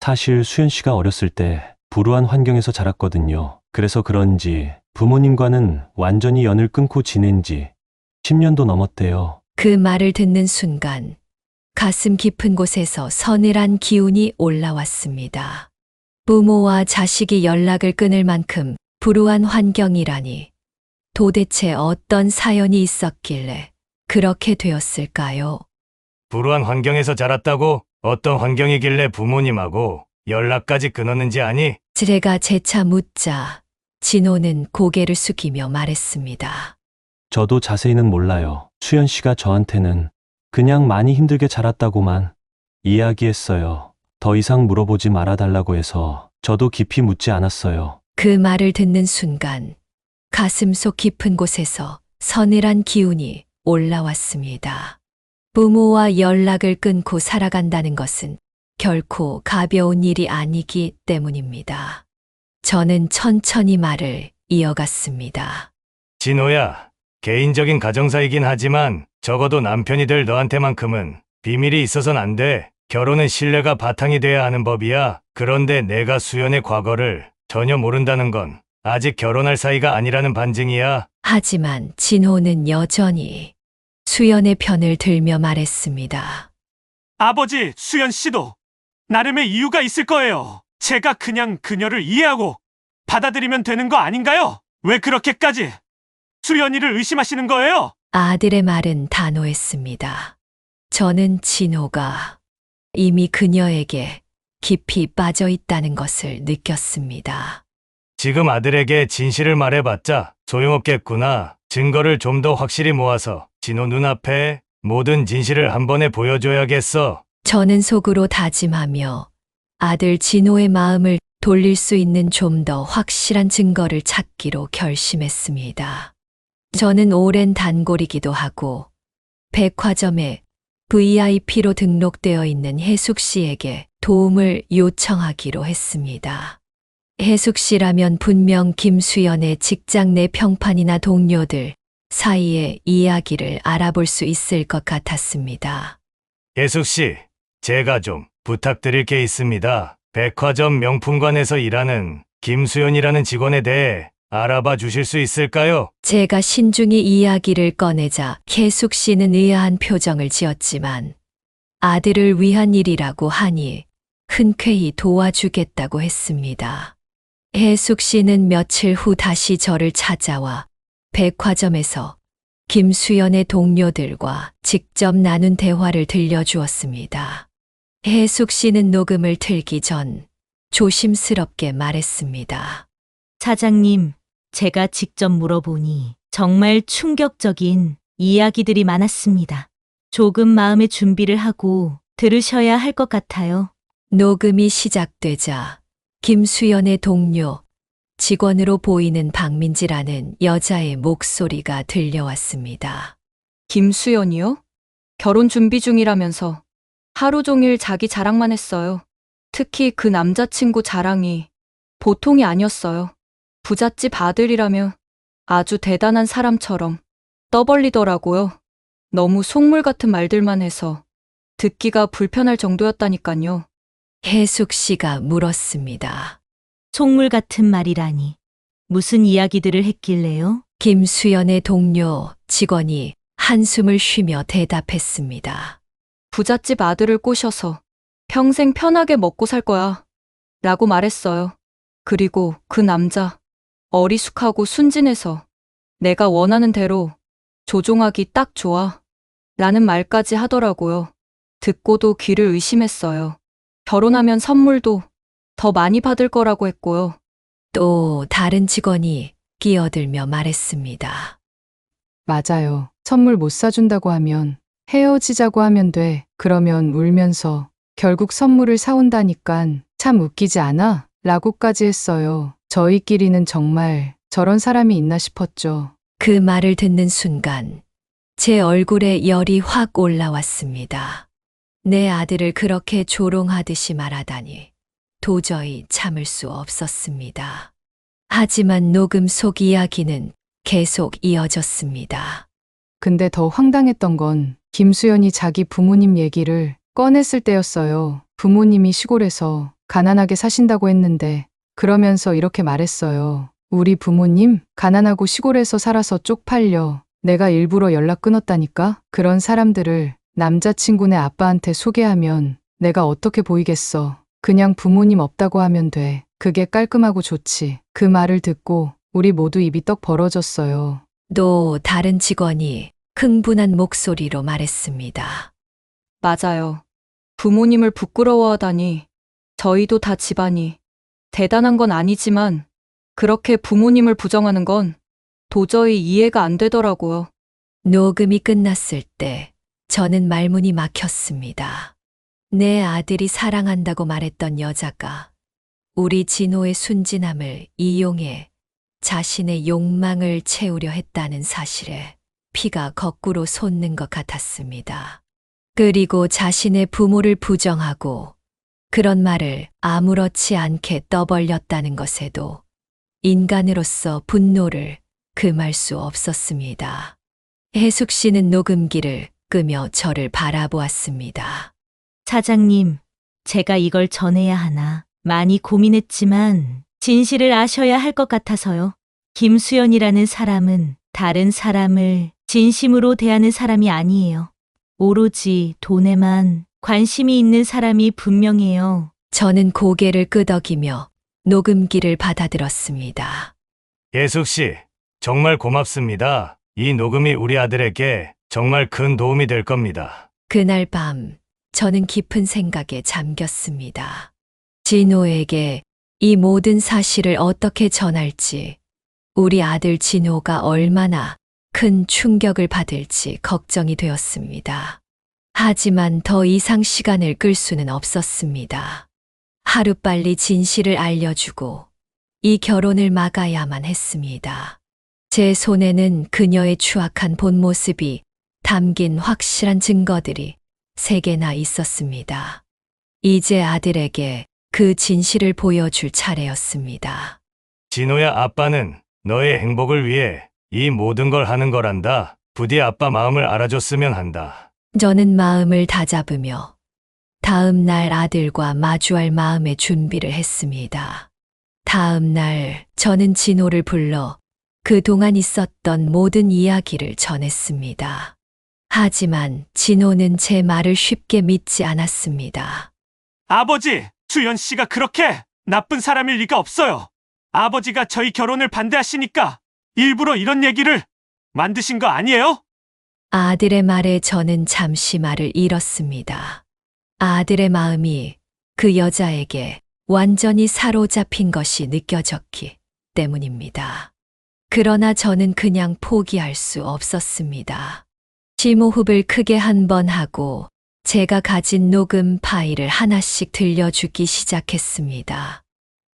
사실 수연 씨가 어렸을 때 불우한 환경에서 자랐거든요. 그래서 그런지 부모님과는 완전히 연을 끊고 지낸 지 10년도 넘었대요. 그 말을 듣는 순간 가슴 깊은 곳에서 서늘한 기운이 올라왔습니다. 부모와 자식이 연락을 끊을 만큼 불우한 환경이라니 도대체 어떤 사연이 있었길래 그렇게 되었을까요? 불우한 환경에서 자랐다고? 어떤 환경이길래 부모님하고 연락까지 끊었는지 아니? 제가 재차 묻자 진호는 고개를 숙이며 말했습니다. 저도 자세히는 몰라요. 수연 씨가 저한테는 그냥 많이 힘들게 자랐다고만 이야기했어요. 더 이상 물어보지 말아달라고 해서 저도 깊이 묻지 않았어요. 그 말을 듣는 순간 가슴속 깊은 곳에서 서늘한 기운이 올라왔습니다. 부모와 연락을 끊고 살아간다는 것은 결코 가벼운 일이 아니기 때문입니다. 저는 천천히 말을 이어갔습니다. 진호야, 개인적인 가정사이긴 하지만 적어도 남편이 될 너한테만큼은 비밀이 있어선 안 돼. 결혼은 신뢰가 바탕이 돼야 하는 법이야. 그런데 내가 수연의 과거를 전혀 모른다는 건 아직 결혼할 사이가 아니라는 반증이야. 하지만 진호는 여전히 수연의 편을 들며 말했습니다. 아버지, 수연 씨도 나름의 이유가 있을 거예요. 제가 그냥 그녀를 이해하고 받아들이면 되는 거 아닌가요? 왜 그렇게까지 수연이를 의심하시는 거예요? 아들의 말은 단호했습니다. 저는 진호가 이미 그녀에게 깊이 빠져 있다는 것을 느꼈습니다. 지금 아들에게 진실을 말해봤자 소용없겠구나. 증거를 좀 더 확실히 모아서 진호 눈앞에 모든 진실을 한 번에 보여줘야겠어. 저는 속으로 다짐하며 아들 진호의 마음을 돌릴 수 있는 좀 더 확실한 증거를 찾기로 결심했습니다. 저는 오랜 단골이기도 하고 백화점에 VIP로 등록되어 있는 혜숙 씨에게 도움을 요청하기로 했습니다. 혜숙 씨라면 분명 김수연의 직장 내 평판이나 동료들 사이의 이야기를 알아볼 수 있을 것 같았습니다. 예숙 씨, 제가 좀 부탁드릴 게 있습니다. 백화점 명품관에서 일하는 김수연이라는 직원에 대해 알아봐 주실 수 있을까요? 제가 신중히 이야기를 꺼내자 혜숙 씨는 의아한 표정을 지었지만 아들을 위한 일이라고 하니 흔쾌히 도와주겠다고 했습니다. 혜숙 씨는 며칠 후 다시 저를 찾아와 백화점에서 김수연의 동료들과 직접 나눈 대화를 들려주었습니다. 혜숙 씨는 녹음을 틀기 전 조심스럽게 말했습니다. 사장님, 제가 직접 물어보니 정말 충격적인 이야기들이 많았습니다. 조금 마음의 준비를 하고 들으셔야 할 것 같아요. 녹음이 시작되자 김수연의 동료 직원으로 보이는 박민지라는 여자의 목소리가 들려왔습니다. 김수연이요? 결혼 준비 중이라면서 하루 종일 자기 자랑만 했어요. 특히 그 남자친구 자랑이 보통이 아니었어요. 부잣집 아들이라며 아주 대단한 사람처럼 떠벌리더라고요. 너무 속물 같은 말들만 해서 듣기가 불편할 정도였다니까요. 혜숙 씨가 물었습니다. 속물 같은 말이라니. 무슨 이야기들을 했길래요? 김수연의 동료 직원이 한숨을 쉬며 대답했습니다. 부잣집 아들을 꼬셔서 평생 편하게 먹고 살 거야. 라고 말했어요. 그리고 그 남자 어리숙하고 순진해서 내가 원하는 대로 조종하기 딱 좋아. 라는 말까지 하더라고요. 듣고도 귀를 의심했어요. 결혼하면 선물도 더 많이 받을 거라고 했고요. 또 다른 직원이 끼어들며 말했습니다. 맞아요. 선물 못 사준다고 하면 헤어지자고 하면 돼. 그러면 울면서 결국 선물을 사온다니깐 참 웃기지 않아? 라고까지 했어요. 저희끼리는 정말 저런 사람이 있나 싶었죠. 그 말을 듣는 순간 제 얼굴에 열이 확 올라왔습니다. 내 아들을 그렇게 조롱하듯이 말하다니 도저히 참을 수 없었습니다. 하지만 녹음 속 이야기는 계속 이어졌습니다. 근데 더 황당했던 건 김수연이 자기 부모님 얘기를 꺼냈을 때였어요. 부모님이 시골에서 가난하게 사신다고 했는데 그러면서 이렇게 말했어요. 우리 부모님 가난하고 시골에서 살아서 쪽팔려. 내가 일부러 연락 끊었다니까? 그런 사람들을 남자친구네 아빠한테 소개하면 내가 어떻게 보이겠어. 그냥 부모님 없다고 하면 돼. 그게 깔끔하고 좋지. 그 말을 듣고 우리 모두 입이 떡 벌어졌어요. 또 다른 직원이 흥분한 목소리로 말했습니다. 맞아요. 부모님을 부끄러워하다니. 저희도 다 집안이 대단한 건 아니지만 그렇게 부모님을 부정하는 건 도저히 이해가 안 되더라고요. 녹음이 끝났을 때 저는 말문이 막혔습니다. 내 아들이 사랑한다고 말했던 여자가 우리 진호의 순진함을 이용해 자신의 욕망을 채우려 했다는 사실에 피가 거꾸로 솟는 것 같았습니다. 그리고 자신의 부모를 부정하고 그런 말을 아무렇지 않게 떠벌렸다는 것에도 인간으로서 분노를 금할 수 없었습니다. 혜숙 씨는 녹음기를 끄며 저를 바라보았습니다. 사장님, 제가 이걸 전해야 하나 많이 고민했지만 진실을 아셔야 할 것 같아서요. 김수연이라는 사람은 다른 사람을 진심으로 대하는 사람이 아니에요. 오로지 돈에만 관심이 있는 사람이 분명해요. 저는 고개를 끄덕이며 녹음기를 받아들었습니다. 예숙 씨, 정말 고맙습니다. 이 녹음이 우리 아들에게 정말 큰 도움이 될 겁니다. 그날 밤 저는 깊은 생각에 잠겼습니다. 진호에게 이 모든 사실을 어떻게 전할지, 우리 아들 진호가 얼마나 큰 충격을 받을지 걱정이 되었습니다. 하지만 더 이상 시간을 끌 수는 없었습니다. 하루빨리 진실을 알려주고 이 결혼을 막아야만 했습니다. 제 손에는 그녀의 추악한 본 모습이 담긴 확실한 증거들이 3개나 있었습니다. 이제 아들에게 그 진실을 보여줄 차례였습니다. 진호야, 아빠는 너의 행복을 위해 이 모든 걸 하는 거란다. 부디 아빠 마음을 알아줬으면 한다. 저는 마음을 다잡으며 다음 날 아들과 마주할 마음의 준비를 했습니다. 다음 날 저는 진호를 불러 그동안 있었던 모든 이야기를 전했습니다. 하지만 진호는 제 말을 쉽게 믿지 않았습니다. 아버지, 수연 씨가 그렇게 나쁜 사람일 리가 없어요. 아버지가 저희 결혼을 반대하시니까 일부러 이런 얘기를 만드신 거 아니에요? 아들의 말에 저는 잠시 말을 잃었습니다. 아들의 마음이 그 여자에게 완전히 사로잡힌 것이 느껴졌기 때문입니다. 그러나 저는 그냥 포기할 수 없었습니다. 심호흡을 크게 한 번 하고 제가 가진 녹음 파일을 하나씩 들려주기 시작했습니다.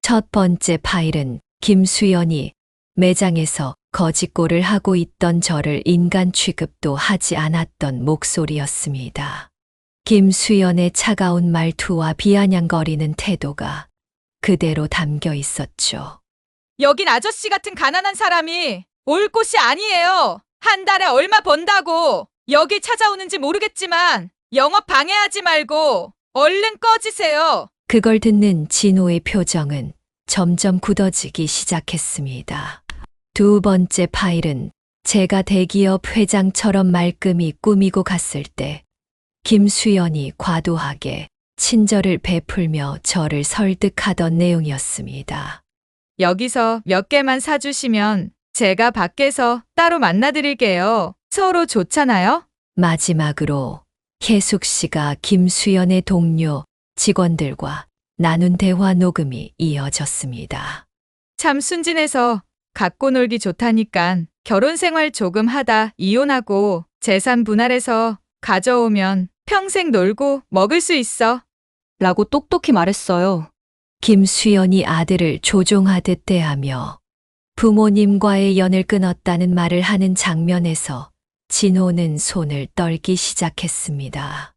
첫 번째 파일은 김수연이 매장에서 거짓골을 하고 있던 저를 인간 취급도 하지 않았던 목소리였습니다. 김수연의 차가운 말투와 비아냥거리는 태도가 그대로 담겨 있었죠. 여긴 아저씨 같은 가난한 사람이 올 곳이 아니에요. 한 달에 얼마 번다고 여기 찾아오는지 모르겠지만 영업 방해하지 말고 얼른 꺼지세요. 그걸 듣는 진호의 표정은 점점 굳어지기 시작했습니다. 두 번째 파일은 제가 대기업 회장처럼 말끔히 꾸미고 갔을 때 김수연이 과도하게 친절을 베풀며 저를 설득하던 내용이었습니다. 여기서 몇 개만 사주시면 제가 밖에서 따로 만나드릴게요. 서로 좋잖아요? 마지막으로 혜숙 씨가 김수연의 동료 직원들과 나눈 대화 녹음이 이어졌습니다. 참 순진해서 갖고 놀기 좋다니깐 결혼 생활 조금 하다 이혼하고 재산 분할해서 가져오면 평생 놀고 먹을 수 있어. 라고 똑똑히 말했어요. 김수연이 아들을 조종하듯 대하며 부모님과의 연을 끊었다는 말을 하는 장면에서 진호는 손을 떨기 시작했습니다.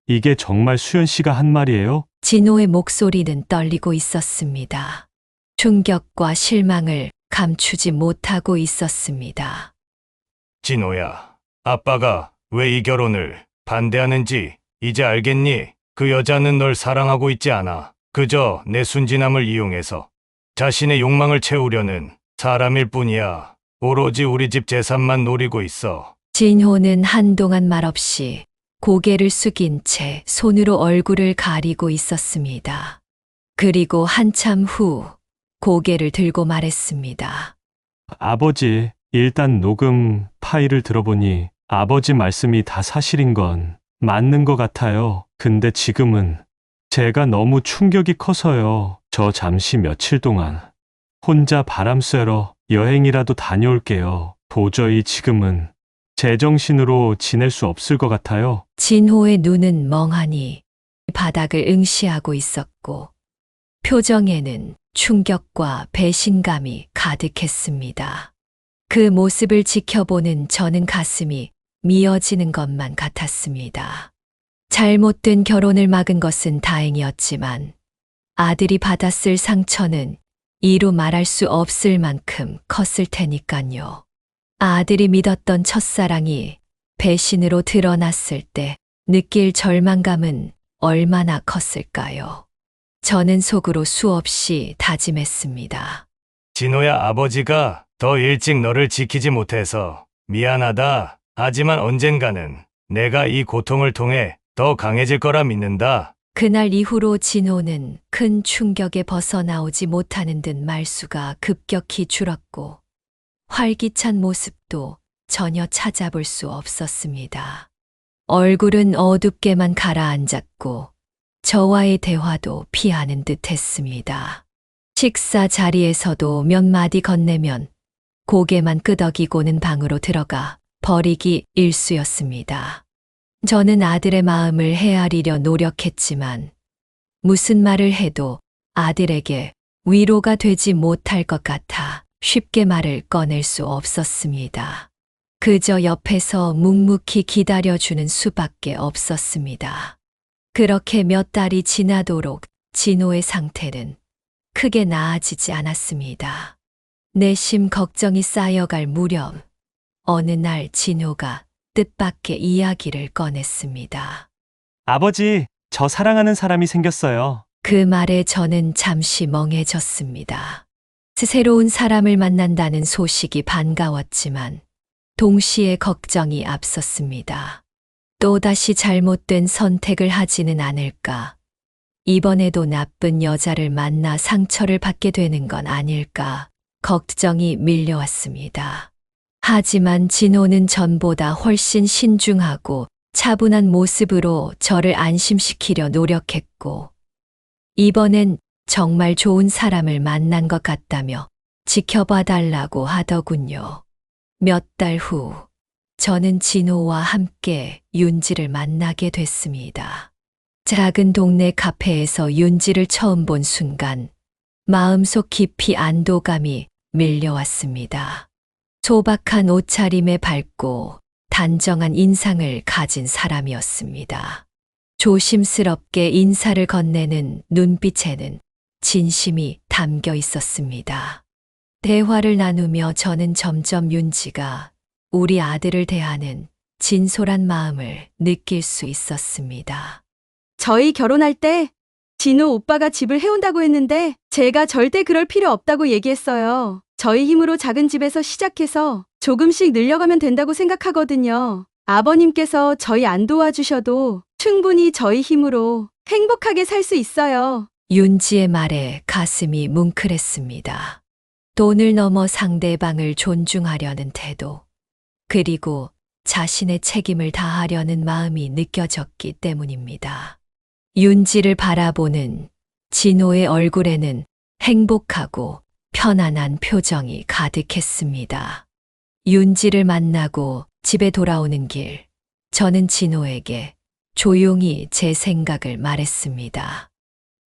이게 정말 수연 씨가 한 말이에요? 진호의 목소리는 떨리고 있었습니다. 충격과 실망을 감추지 못하고 있었습니다. 진호야, 아빠가 왜 이 결혼을 반대하는지 이제 알겠니? 그 여자는 널 사랑하고 있지 않아. 그저 내 순진함을 이용해서 자신의 욕망을 채우려는 사람일 뿐이야. 오로지 우리 집 재산만 노리고 있어. 진호는 한동안 말없이 고개를 숙인 채 손으로 얼굴을 가리고 있었습니다. 그리고 한참 후 고개를 들고 말했습니다. 아버지, 일단 녹음 파일을 들어보니 아버지 말씀이 다 사실인 건 맞는 것 같아요. 근데 지금은 제가 너무 충격이 커서요. 저 잠시 며칠 동안 혼자 바람 쐬러 여행이라도 다녀올게요. 도저히 지금은 제정신으로 지낼 수 없을 것 같아요. 진호의 눈은 멍하니 바닥을 응시하고 있었고 표정에는 충격과 배신감이 가득했습니다. 그 모습을 지켜보는 저는 가슴이 미어지는 것만 같았습니다. 잘못된 결혼을 막은 것은 다행이었지만 아들이 받았을 상처는 이루 말할 수 없을 만큼 컸을 테니까요. 아들이 믿었던 첫사랑이 배신으로 드러났을 때 느낄 절망감은 얼마나 컸을까요? 저는 속으로 수없이 다짐했습니다. 진호야, 아버지가 더 일찍 너를 지키지 못해서 미안하다. 하지만 언젠가는 내가 이 고통을 통해 더 강해질 거라 믿는다. 그날 이후로 진호는 큰 충격에 벗어나오지 못하는 듯 말수가 급격히 줄었고 활기찬 모습도 전혀 찾아볼 수 없었습니다. 얼굴은 어둡게만 가라앉았고 저와의 대화도 피하는 듯 했습니다. 식사 자리에서도 몇 마디 건네면 고개만 끄덕이고는 방으로 들어가 버리기 일쑤였습니다. 저는 아들의 마음을 헤아리려 노력했지만 무슨 말을 해도 아들에게 위로가 되지 못할 것 같아 쉽게 말을 꺼낼 수 없었습니다. 그저 옆에서 묵묵히 기다려주는 수밖에 없었습니다. 그렇게 몇 달이 지나도록 진호의 상태는 크게 나아지지 않았습니다. 내심 걱정이 쌓여갈 무렵 어느 날 진호가 뜻밖의 이야기를 꺼냈습니다. 아버지, 저 사랑하는 사람이 생겼어요. 그 말에 저는 잠시 멍해졌습니다. 새로운 사람을 만난다는 소식이 반가웠지만 동시에 걱정이 앞섰습니다. 또다시 잘못된 선택을 하지는 않을까? 이번에도 나쁜 여자를 만나 상처를 받게 되는 건 아닐까? 걱정이 밀려왔습니다. 하지만 진호는 전보다 훨씬 신중하고 차분한 모습으로 저를 안심시키려 노력했고, 이번엔 정말 좋은 사람을 만난 것 같다며 지켜봐 달라고 하더군요. 몇 달 후, 저는 진호와 함께 윤지를 만나게 됐습니다. 작은 동네 카페에서 윤지를 처음 본 순간 마음속 깊이 안도감이 밀려왔습니다. 소박한 옷차림에 밝고 단정한 인상을 가진 사람이었습니다. 조심스럽게 인사를 건네는 눈빛에는 진심이 담겨 있었습니다. 대화를 나누며 저는 점점 윤지가 우리 아들을 대하는 진솔한 마음을 느낄 수 있었습니다. 저희 결혼할 때 진호 오빠가 집을 해온다고 했는데 제가 절대 그럴 필요 없다고 얘기했어요. 저희 힘으로 작은 집에서 시작해서 조금씩 늘려가면 된다고 생각하거든요. 아버님께서 저희 안 도와주셔도 충분히 저희 힘으로 행복하게 살 수 있어요. 윤지의 말에 가슴이 뭉클했습니다. 돈을 넘어 상대방을 존중하려는 태도, 그리고 자신의 책임을 다하려는 마음이 느껴졌기 때문입니다. 윤지를 바라보는 진호의 얼굴에는 행복하고 편안한 표정이 가득했습니다. 윤지를 만나고 집에 돌아오는 길, 저는 진호에게 조용히 제 생각을 말했습니다.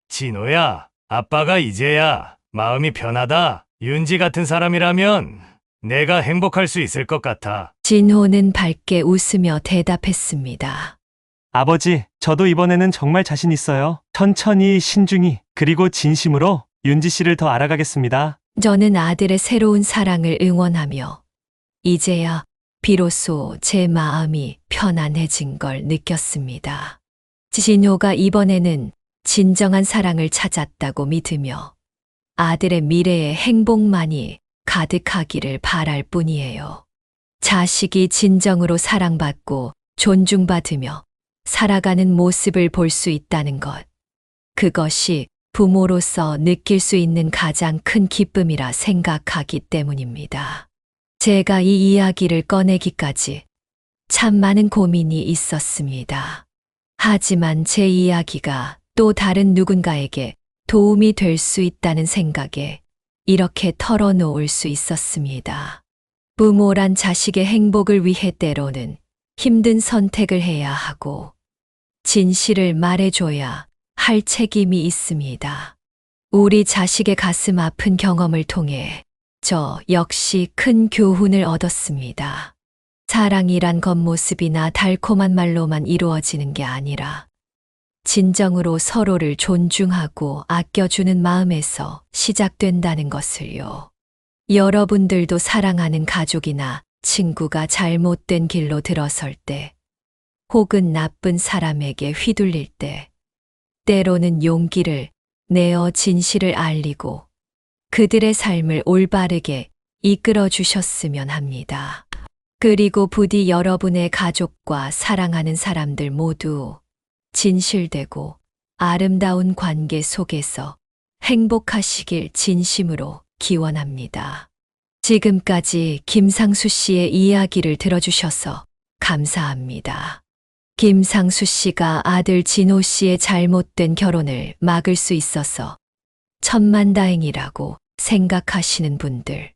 진호야, 아빠가 이제야 마음이 편하다. 윤지 같은 사람이라면 내가 행복할 수 있을 것 같아. 진호는 밝게 웃으며 대답했습니다. 아버지, 저도 이번에는 정말 자신 있어요. 천천히 신중히 그리고 진심으로 윤지 씨를 더 알아가겠습니다. 저는 아들의 새로운 사랑을 응원하며 이제야 비로소 제 마음이 편안해진 걸 느꼈습니다. 진호가 이번에는 진정한 사랑을 찾았다고 믿으며 아들의 미래에 행복만이 가득하기를 바랄 뿐이에요. 자식이 진정으로 사랑받고 존중받으며 살아가는 모습을 볼 수 있다는 것. 그것이 부모로서 느낄 수 있는 가장 큰 기쁨이라 생각하기 때문입니다. 제가 이 이야기를 꺼내기까지 참 많은 고민이 있었습니다. 하지만 제 이야기가 또 다른 누군가에게 도움이 될 수 있다는 생각에 이렇게 털어놓을 수 있었습니다. 부모란 자식의 행복을 위해 때로는 힘든 선택을 해야 하고 진실을 말해줘야 할 책임이 있습니다. 우리 자식의 가슴 아픈 경험을 통해 저 역시 큰 교훈을 얻었습니다. 사랑이란 겉모습이나 달콤한 말로만 이루어지는 게 아니라 진정으로 서로를 존중하고 아껴주는 마음에서 시작된다는 것을요. 여러분들도 사랑하는 가족이나 친구가 잘못된 길로 들어설 때, 혹은 나쁜 사람에게 휘둘릴 때, 때로는 용기를 내어 진실을 알리고 그들의 삶을 올바르게 이끌어 주셨으면 합니다. 그리고 부디 여러분의 가족과 사랑하는 사람들 모두 진실되고 아름다운 관계 속에서 행복하시길 진심으로 기원합니다. 지금까지 김상수 씨의 이야기를 들어주셔서 감사합니다. 김상수 씨가 아들 진호 씨의 잘못된 결혼을 막을 수 있어서 천만다행이라고 생각하시는 분들,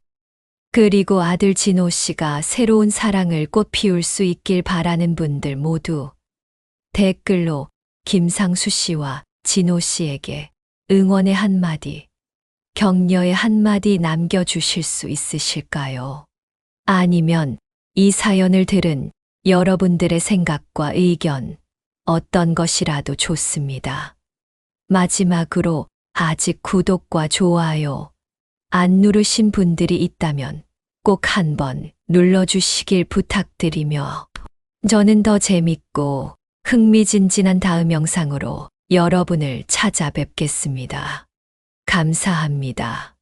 그리고 아들 진호 씨가 새로운 사랑을 꽃 피울 수 있길 바라는 분들 모두 댓글로 김상수 씨와 진호 씨에게 응원의 한마디, 격려의 한마디 남겨주실 수 있으실까요? 아니면 이 사연을 들은 여러분들의 생각과 의견, 어떤 것이라도 좋습니다. 마지막으로 아직 구독과 좋아요 안 누르신 분들이 있다면 꼭 한번 눌러주시길 부탁드리며 저는 더 재밌고 흥미진진한 다음 영상으로 여러분을 찾아뵙겠습니다. 감사합니다.